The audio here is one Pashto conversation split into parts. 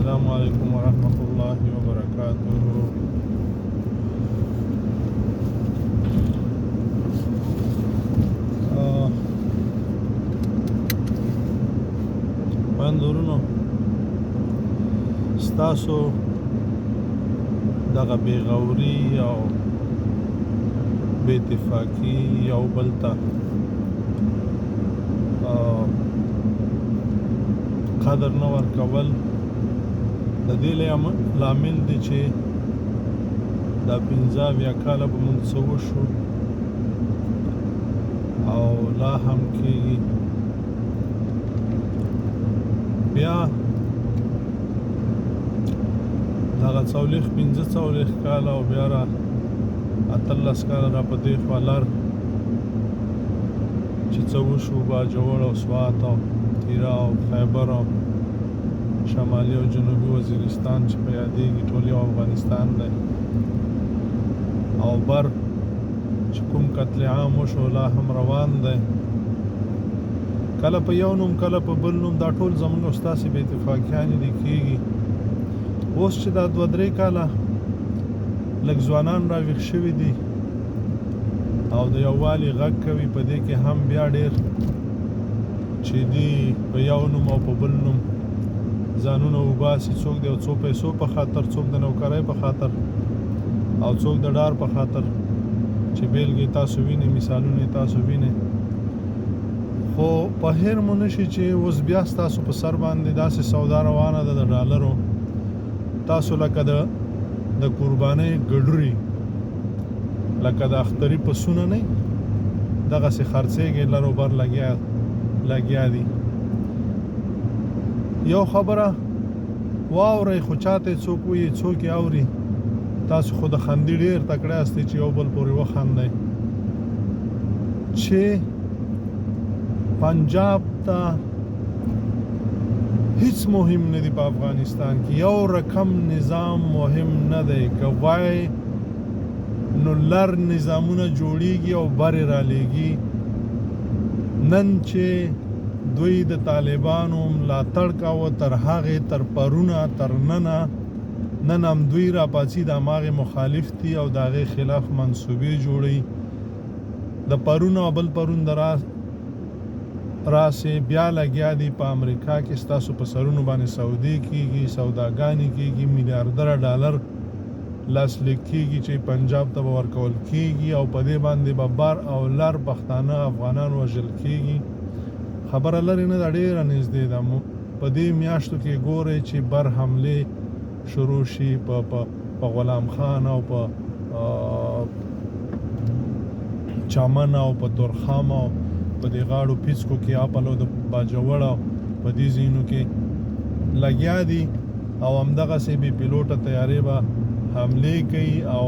السلام علیکم ورحمۃ اللہ وبرکاتہ. منظورونو ستاسو دغه بېغوري او بې اتفاقي یو بل ته قدر نه ورکول د دې لامل دی چې دا 15 کاله به موږ څه وشو او لا هم کېږي. بیا دغه 15 کاله او بیا را 18 کاله را په دې خوا لر چې څه وشو باجوړ او سوات او تیرا او خیبر او شمالي او جنوبي وزیرستان چې په یادېږي ټول یو افغانستان دی او بر چې کوم قتل عام وشو لا هم روان دی، کله په یو نوم کله په بل نوم، دا ټول زموږ او ستاسې بې اتفاقیانې دي کېږي. اوس چې دا 2-3 کاله لږ ځوانان راویښ شوي دي او د یووالي غږ کوي، په دې کې هم بیا ډېر چې دي په یو نوم او په بل نوم ځانونه وباسي، څوک د یو څو پیسو په خاطر، څوک د نوکرۍ په خاطر او څوک د ډار په خاطر، چې بیلګې تاسو وینئ، مثالونه تاسو وینئ. خو په هیر مو نشي چې اوس بیا ستاسو په سر باندې داسې سودا روانه ده د ډالرو، تاسو لکه د قربانۍ ګډري، لکه د اختري پسونه نه دغسې خرڅېږي، لر و بر لګیا دي. یو خبره واورئ خو چاته څوک وایي څوک یې اوري، تاسو خو د خندي ډېر تکړه یاستئ چې یو بل پورې وخاندئ چې پنجاب ته هیڅ مهم نه دی په افغانستان کې، یو رقم نظام مهم نه دی. که وای نو لر نظامونه جوړیږي او برې رالیږي. نن چې دوی د طالبانو ملاتړ کاوه تر هغې تر پرونه تر نن هم دوی راپاڅي د هماغې مخالف دي او د هغې خلاف منصوبې جوړوي. د پرون او بل پرون د راسې بیا لګیا دي په امریکا کې ستاسو په سرونو باندې سودې کېږي، سوداګانې کېږي، میلیاردره ډالر لاسلیک کېږي چې پنجاب ته به ورکول کېږي او په دې باندې به بر او لر پښتانه افغانان وژل کېږي. خبره لرې نه ده، ډېره نږدې ده. په دې میاشتو کې ګورئ چې بر حملې شروع شي په غلام خان او په چمن او په تورخم او په دې غاړو پیڅکو کې اپل او د باجوړ او په دې ځایونو کې لګیا دي او همدغسې بې پیلوټه طیارې به حملې کوي او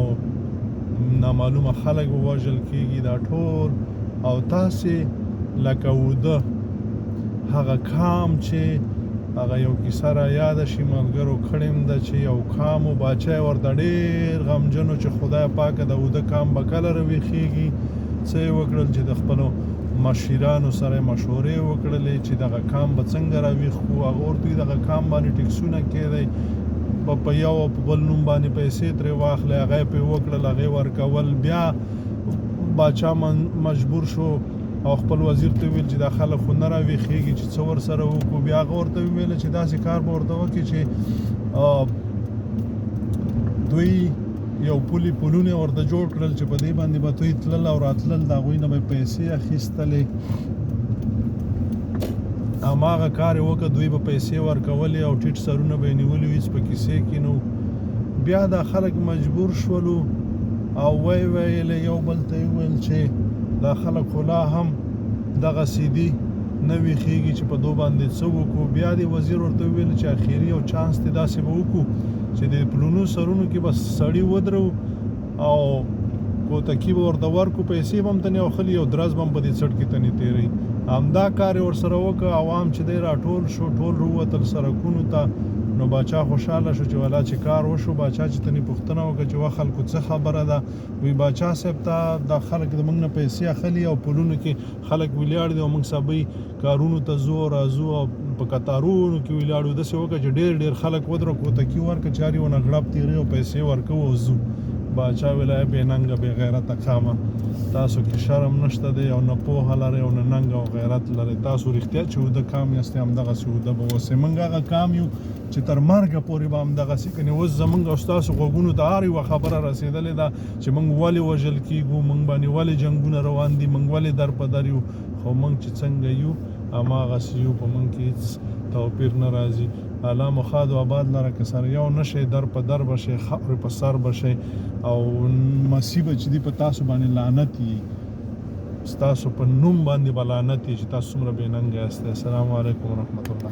نامعلومه خلک به وژل کېږي. دا ټول او تاسې لکه وده هغه کام چې هغه یو کیسه را یاده شي ملګرو کړې ده چې یو کام و باچا یې ورته ډېر غمجن و چې خدای پاکه د وده کام به کله راویښېږي. څه یې وکړل چې د خپلو مشیرانو سره مشورې وکړلې چې دغه کام به څنګه راویښ کړو. هغه ورته دغه کام باندې ټیکسونه کېدی، په یو او په بل نوم باندې پیسې ترې واخلئ، هغه یې پرې وکړل، هغې ورکول. بیا باچا مجبور شو او خپل وزیر ته ویل چې دا خلک خو نه راویښېږي چې څه ورسره وکړو. بیا هغه ورته وویل چې داسې کار به ورته وکړي چې دوی یو پلونه ورته جوړ کړل چې په دې باندې به دوی تلل او راتلل، د هغوی نه به پیسې اخیستلې. هماغه کار یې وکړه، دوی به پیسې ورکولې او ټیټ سرونه به یې نیولي وي، هېڅ په کیسې کې نه. بیا دا خلک مجبور شولو او ویل یو بل ته یې وویل چې دا خلک خو لا هم دغسې دي نه ویښېږي چې په دو باندې څه وکړو. بیا دې وزیر ورته وویل چې اخري یو چانس دی داسې به وکړو چې د پلونو سرونو کې به سړي ودرو او کوتکي به ورته ورکړو، پیسې به هم ته نه اخلي او درز به هم په دې څټ کې ته نه تېروي. همدا کار یې ورسره وکړه. عوام چې دی راټول شو، ټول راووتل سړکونو ته. نو باچا خوشحاله شو چې والا چې کار وشو. باچا چې تنې پوښتنه وکړه چې وا خلکو څه خبره ده، وی باچا صاحب ته دا خلک د موږ نه پیسې اخلي او پلونو کې خلک ولاړ دي او موږ سبا کارونو ته ځو راځو او په قطارونو کې ولاړو داسې وکړه چې ډېر خلک ودرکو تکي ورکړه چاري ونه غړپ تېرې او پیسې ورکوو او ځو باچا ویلی بې ننګه بې غیرته قامه تاسو کې شرم نشته دی او نه پوهه لرئ او نه ننګ او غیرت لرئ تاسو رښتیا چې اوده قام یاستئ همدغسې اوده به اوسئ موږ هغه قام یو چې تر مرګه پورې به همدغسې کنې اوس زموږ او ستاسو غوږونو ته هر یوه خبره رسېدلې ده چې موږ ولې وژل کېږو موږ باندې ولې جنګونه روان دي موږ ولې در په در یو خو موږ چې څنګه یو هماغسې یو په موږ کې هېڅ توپیر نه راځي الله مو ښاد و آباد لره که سره یو نه شئ در په در به شئ خاورې په سر به شئ او مصیبه چې دي په تاسو باندې لعنت یي ستاسو په نوم باندې به لعنت یي چې تاسو څومره بې ننګه یاستئ السلام علیکم ورحمت الله